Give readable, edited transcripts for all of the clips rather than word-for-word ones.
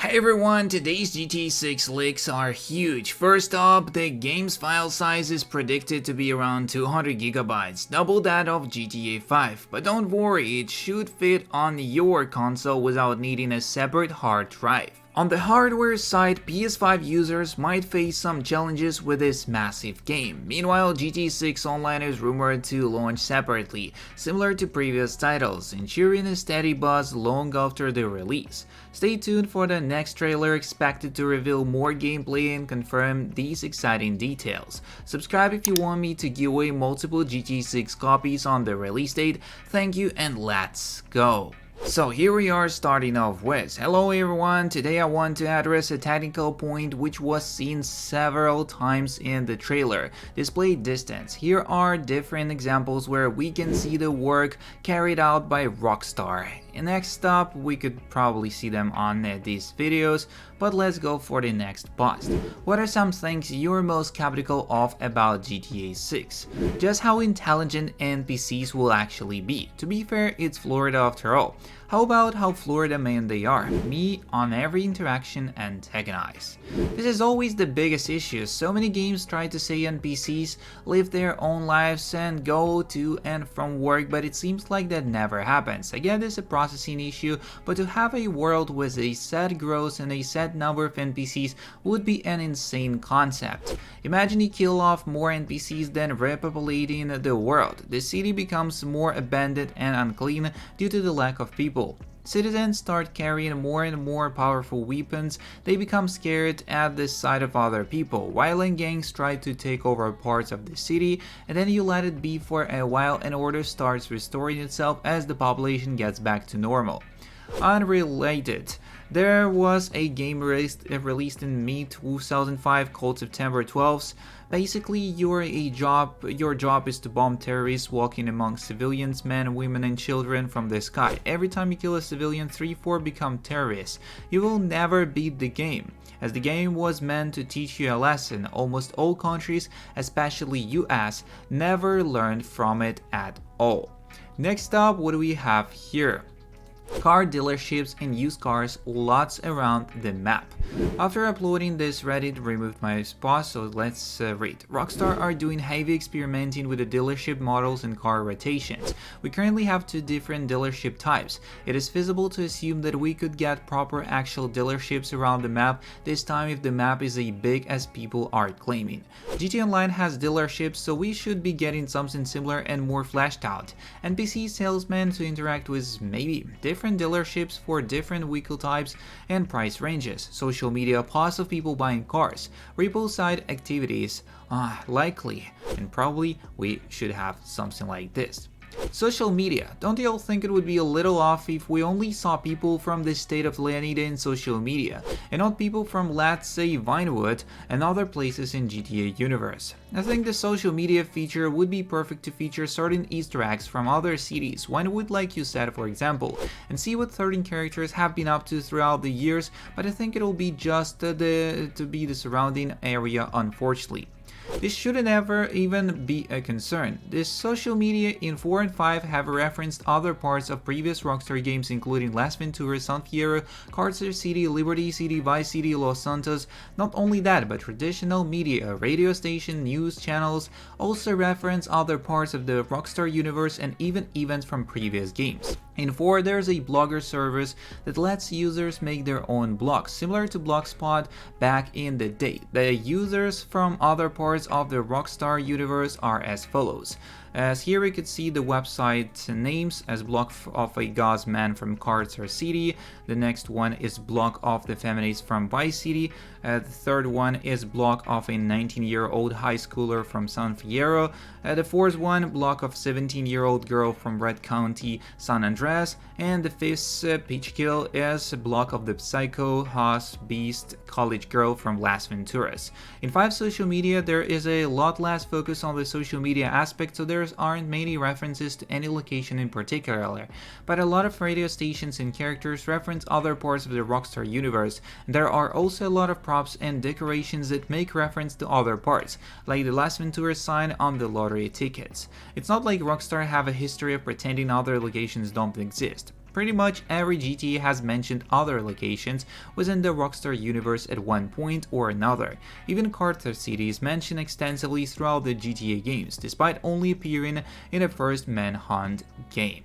Hey everyone, today's GTA 6 leaks are huge. First up, the game's file size is predicted to be around 200 gigabytes, double that of GTA 5. But don't worry, it should fit on your console without needing a separate hard drive. On the hardware side, PS5 users might face some challenges with this massive game. Meanwhile, GTA 6 Online is rumored to launch separately, similar to previous titles, ensuring a steady buzz long after the release. Stay tuned for the next trailer expected to reveal more gameplay and confirm these exciting details. Subscribe if you want me to give away multiple GTA 6 copies on the release date. Thank you and let's go! So here we are starting off with, hello everyone, today I want to address a technical point which was seen several times in the trailer, display distance. Here are different examples where we can see the work carried out by Rockstar. Next up, we could probably see them on these videos, but let's go for the next post. What are some things you're most skeptical of about GTA 6? Just how intelligent NPCs will actually be. To be fair, it's Florida after all. How about how Florida man they are? Me on every interaction antagonize. This is always the biggest issue. So many games try to say NPCs live their own lives and go to and from work, but it seems like that never happens. Again, this is a processing issue, but to have a world with a set gross and a set number of NPCs would be an insane concept. Imagine you kill off more NPCs than repopulating the world. The city becomes more abandoned and unclean due to the lack of people. Citizens start carrying more and more powerful weapons, they become scared at the sight of other people. Violent gangs try to take over parts of the city, and then you let it be for a while and order starts restoring itself as the population gets back to normal. Unrelated, there was a game released in May 2005 called September 12th. Basically, your job is to bomb terrorists walking among civilians, men, women and children from the sky. Every time you kill a civilian, 3-4 become terrorists. You will never beat the game, as the game was meant to teach you a lesson. Almost all countries, especially US, never learned from it at all. Next up, what do we have here? Car dealerships and used cars, lots around the map. After uploading this, Reddit removed my post, so let's read. Rockstar are doing heavy experimenting with the dealership models and car rotations. We currently have 2 different dealership types. It is feasible to assume that we could get proper actual dealerships around the map this time if the map is as big as people are claiming. GTA Online has dealerships, so we should be getting something similar and more fleshed out. NPC salesmen to interact with maybe different dealerships for different vehicle types and price ranges. Social media posts of people buying cars. Repo side activities. Likely. And probably we should have something like this. Social media. Don't you all think it would be a little off if we only saw people from the state of Leonida in social media, and not people from, let's say, Vinewood and other places in GTA universe? I think the social media feature would be perfect to feature certain Easter eggs from other cities, Vinewood like you said for example, and see what 13 characters have been up to throughout the years, but I think it'll be just to be the surrounding area unfortunately. This shouldn't ever even be a concern. This social media in 4 and 5 have referenced other parts of previous Rockstar games including Las Venturas, San Fierro, Carcer City, Liberty City, Vice City, Los Santos. Not only that, but traditional media, radio station, news channels also reference other parts of the Rockstar universe and even events from previous games. In 4, there's a blogger service that lets users make their own blogs, similar to Blogspot back in the day. The users from other parts of the Rockstar universe are as follows. As here we could see the website names as blog of a Gauss man from Carcer City. The next one is blog of the feminist from Vice City. The third one is blog of a 19-year-old high schooler from San Fierro. The fourth one, blog of 17-year-old girl from Red County, San Andreas. And the fifth pitch kill is a blog of the psycho Haas Beast college girl from Las Venturas. In 5 social media, there is a lot less focus on the social media aspect, so there aren't many references to any location in particular, but a lot of radio stations and characters reference other parts of the Rockstar universe. There are also a lot of props and decorations that make reference to other parts, like the Las Venturas sign on the lottery tickets. It's not like Rockstar have a history of pretending other locations don't exist. Pretty much every GTA has mentioned other locations within the Rockstar universe at one point or another. Even Carter City is mentioned extensively throughout the GTA games, despite only appearing in the first Manhunt game.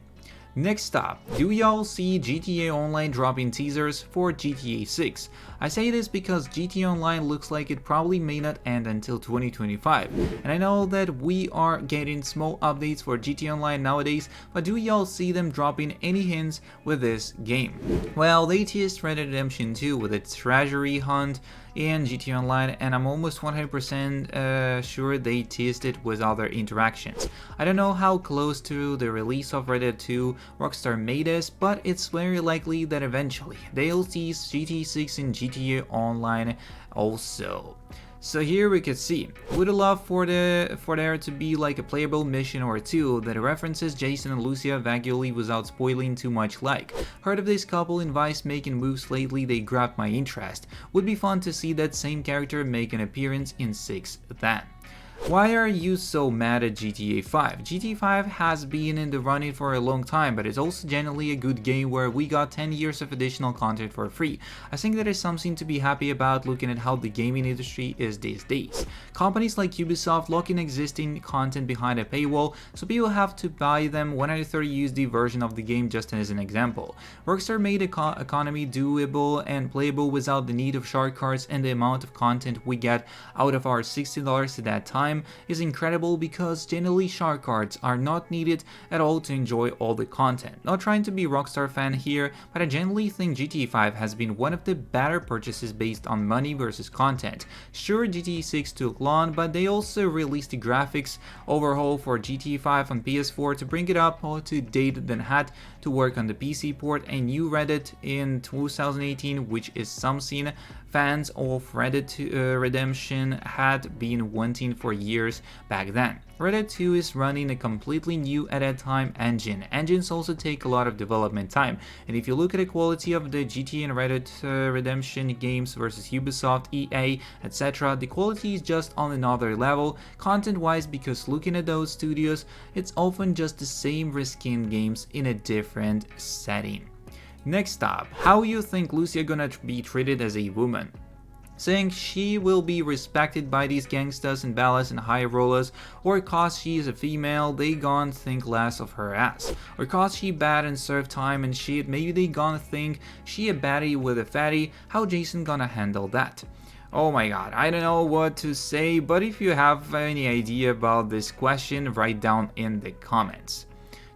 Next up, do y'all see GTA Online dropping teasers for GTA 6? I say this because GTA Online looks like it probably may not end until 2025, and I know that we are getting small updates for GTA Online nowadays, but do y'all see them dropping any hints with this game? Well, they teased Red Dead Redemption 2 with its treasury hunt in GTA Online, and I'm almost 100% sure they teased it with other interactions. I don't know how close to the release of Red Dead 2 Rockstar made us, but it's very likely that eventually they'll tease GTA 6 and GTA Online also. So here we could see, would love for there to be like a playable mission or two that references Jason and Lucia vaguely without spoiling too much. Like, heard of this couple in Vice making moves lately, they grabbed my interest. Would be fun to see that same character make an appearance in 6 then. Why are you so mad at GTA 5? GTA 5 has been in the running for a long time, but it's also generally a good game where we got 10 years of additional content for free. I think that is something to be happy about looking at how the gaming industry is these days. Companies like Ubisoft lock in existing content behind a paywall, so people have to buy them 130 USD version of the game, just as an example. Rockstar made the economy doable and playable without the need of shark cards, and the amount of content we get out of our $60 at that time is incredible because generally shark cards are not needed at all to enjoy all the content. Not trying to be Rockstar fan here, but I generally think GTA 5 has been one of the better purchases based on money versus content. Sure, GTA 6 took long, but they also released the graphics overhaul for GTA 5 on PS4 to bring it up to date, then had to work on the PC port, and you Red Dead in 2018, which is something fans of Red Dead Redemption had been wanting for years back then. Red Dead 2 is running a completely new at that time engine. Engines also take a lot of development time, and if you look at the quality of the GTA and Red Dead Redemption games versus Ubisoft, EA, etc., the quality is just on another level content-wise, because looking at those studios, it's often just the same reskin games in a different setting. Next up, how you think Lucia gonna be treated as a woman? Saying she will be respected by these gangsters and ballas and high rollers, or cause she is a female, they gon' think less of her ass, or cause she bad and serve time and shit, maybe they gonna think she a baddie with a fatty. How Jason gonna handle that? Oh my god, I don't know what to say, but if you have any idea about this question, write down in the comments.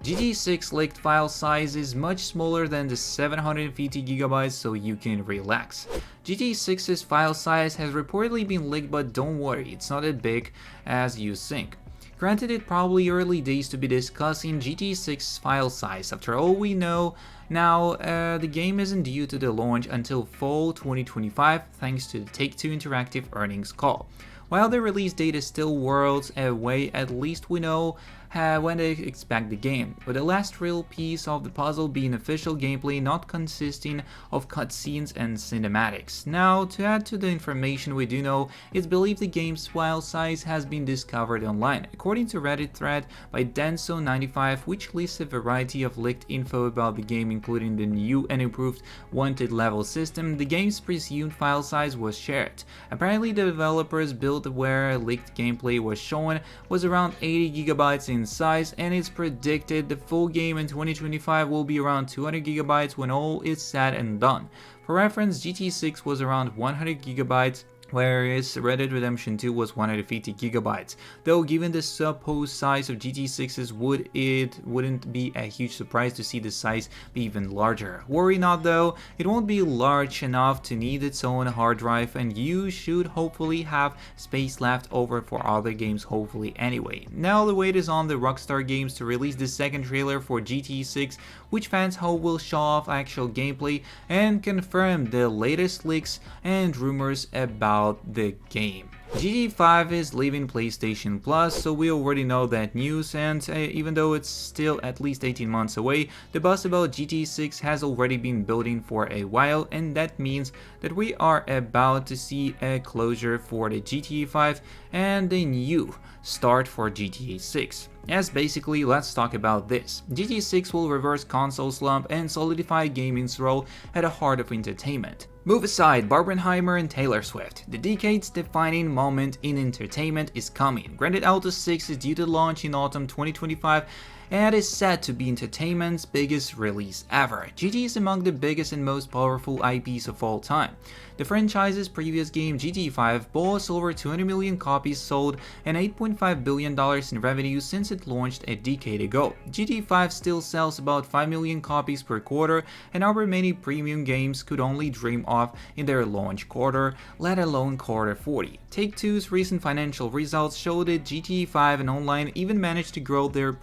GTA 6 leaked file size is much smaller than the 750GB, so you can relax. GTA 6's file size has reportedly been leaked, but don't worry, it's not as big as you think. Granted, it's probably early days to be discussing GTA 6's file size. After all we know now, the game isn't due to the launch until fall 2025 thanks to the Take-Two Interactive earnings call. While the release date is still worlds away, at least we know when to expect the game, with the last real piece of the puzzle being official gameplay not consisting of cutscenes and cinematics. Now, to add to the information we do know, it's believed the game's file size has been discovered online, according to Reddit thread by Denso95, which lists a variety of leaked info about the game, including the new and improved wanted level system. The game's presumed file size was shared. Apparently, the developers built where leaked gameplay was shown was around 80GB in size, and it's predicted the full game in 2025 will be around 200GB when all is said and done. For reference, GTA 6 was around 100GB, whereas Red Dead Redemption 2 was 150GB. Though given the supposed size of GTA 6's, wouldn't be a huge surprise to see the size be even larger. Worry not though, it won't be large enough to need its own hard drive, and you should hopefully have space left over for other games, hopefully anyway. Now the wait is on the Rockstar Games to release the second trailer for GTA 6, which fans hope will show off actual gameplay and confirm the latest leaks and rumors about the game. GTA 5 is leaving PlayStation Plus, so we already know that news, and even though it's still at least 18 months away, the buzz about GTA 6 has already been building for a while, and that means that we are about to see a closure for the GTA 5 and a new start for GTA 6. Yes, basically, let's talk about this. GTA 6 will reverse console slump and solidify gaming's role at the heart of entertainment. Move aside Barbenheimer and Taylor Swift. The decade's defining moment in entertainment is coming. Grand Theft Auto 6 is due to launch in autumn 2025 and is set to be entertainment's biggest release ever. GTA is among the biggest and most powerful IPs of all time. The franchise's previous game, GTA 5, boasts over 200 million copies sold and $8.5 billion in revenue since it launched a decade ago. GTA 5 still sells about 5 million copies per quarter, and however many premium games could only dream of in their launch quarter, let alone quarter 40. Take-Two's recent financial results show that GTA 5 and Online even managed to grow their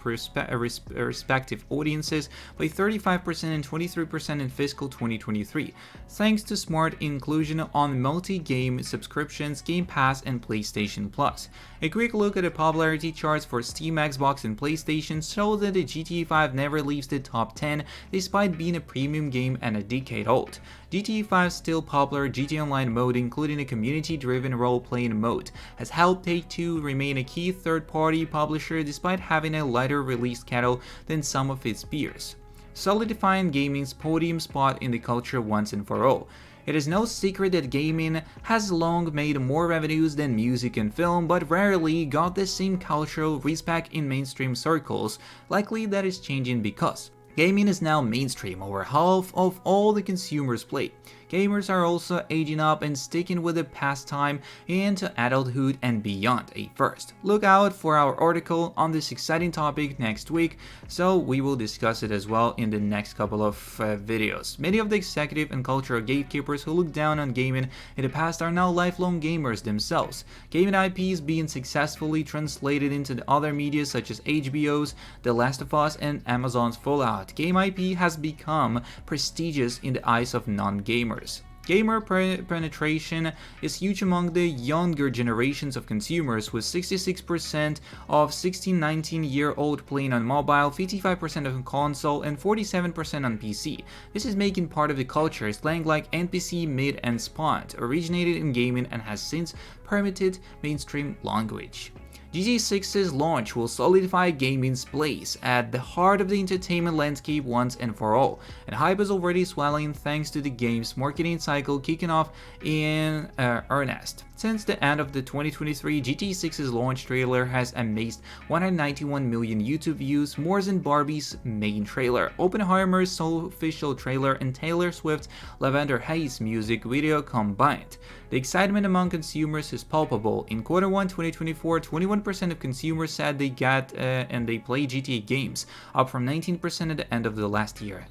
respective audiences by 35% and 23% in fiscal 2023, thanks to smart inclusion on multi-game subscriptions, Game Pass, and PlayStation Plus. A quick look at the popularity charts for Steam, Xbox, and PlayStation shows that the GTA 5 never leaves the top 10 despite being a premium game and a decade old. GTA 5's still popular GTA Online mode, including a community-driven role-playing mode, has helped Take-Two remain a key third-party publisher despite having a lighter release schedule than some of its peers, solidifying gaming's podium spot in the culture once and for all. It is no secret that gaming has long made more revenues than music and film, but rarely got the same cultural respect in mainstream circles. Likely that is changing because gaming is now mainstream, over half of all the consumers play. Gamers are also aging up and sticking with the pastime into adulthood and beyond. A first. Look out for our article on this exciting topic next week, so we will discuss it as well in the next couple of videos. Many of the executive and cultural gatekeepers who look down on gaming in the past are now lifelong gamers themselves. Gaming IPs being successfully translated into the other media such as HBO's The Last of Us and Amazon's Fallout. Game IP has become prestigious in the eyes of non-gamers. Gamer penetration is huge among the younger generations of consumers, with 66% of 16-19-year-old playing on mobile, 55% on console, and 47% on PC. This is making part of the culture. Slang like NPC, mid, and spawned originated in gaming and has since permeated mainstream language. GTA 6's launch will solidify gaming's place at the heart of the entertainment landscape once and for all, and hype is already swelling thanks to the game's marketing cycle kicking off in earnest. Since the end of the 2023, GTA 6's launch trailer has amassed 191 million YouTube views, more than Barbie's main trailer, Oppenheimer's official trailer, and Taylor Swift's Lavender Haze music video combined. The excitement among consumers is palpable. In Q1 2024, 21% of consumers said they get and they play GTA games, up from 19% at the end of the last year.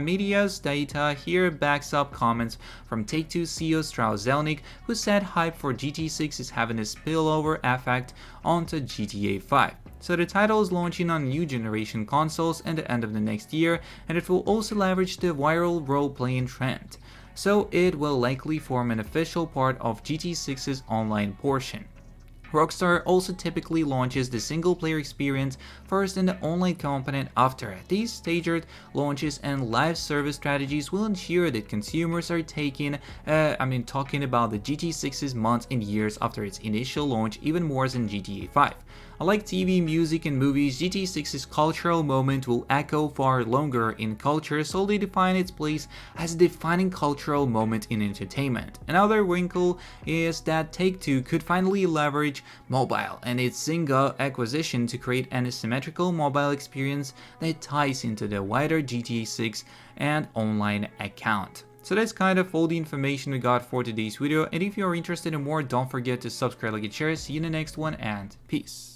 Media's data here backs up comments from Take-Two CEO Strauss Zelnick, who said hype for GTA 6 is having a spillover effect onto GTA 5. So the title is launching on new generation consoles at the end of the next year, and it will also leverage the viral role-playing trend. So it will likely form an official part of GTA 6's online portion. Rockstar also typically launches the single-player experience first and the online component after. These staggered launches and live service strategies will ensure that consumers are talking about the GTA 6's months and years after its initial launch even more than GTA 5. Unlike TV, music, and movies, GTA 6's cultural moment will echo far longer in culture, solidifying its place as a defining cultural moment in entertainment. Another wrinkle is that Take-Two could finally leverage mobile and its Zynga acquisition to create an asymmetrical mobile experience that ties into the wider GTA 6 and online account. So that's kind of all the information we got for today's video, and if you're interested in more, don't forget to subscribe, like, and share. See you in the next one, and peace.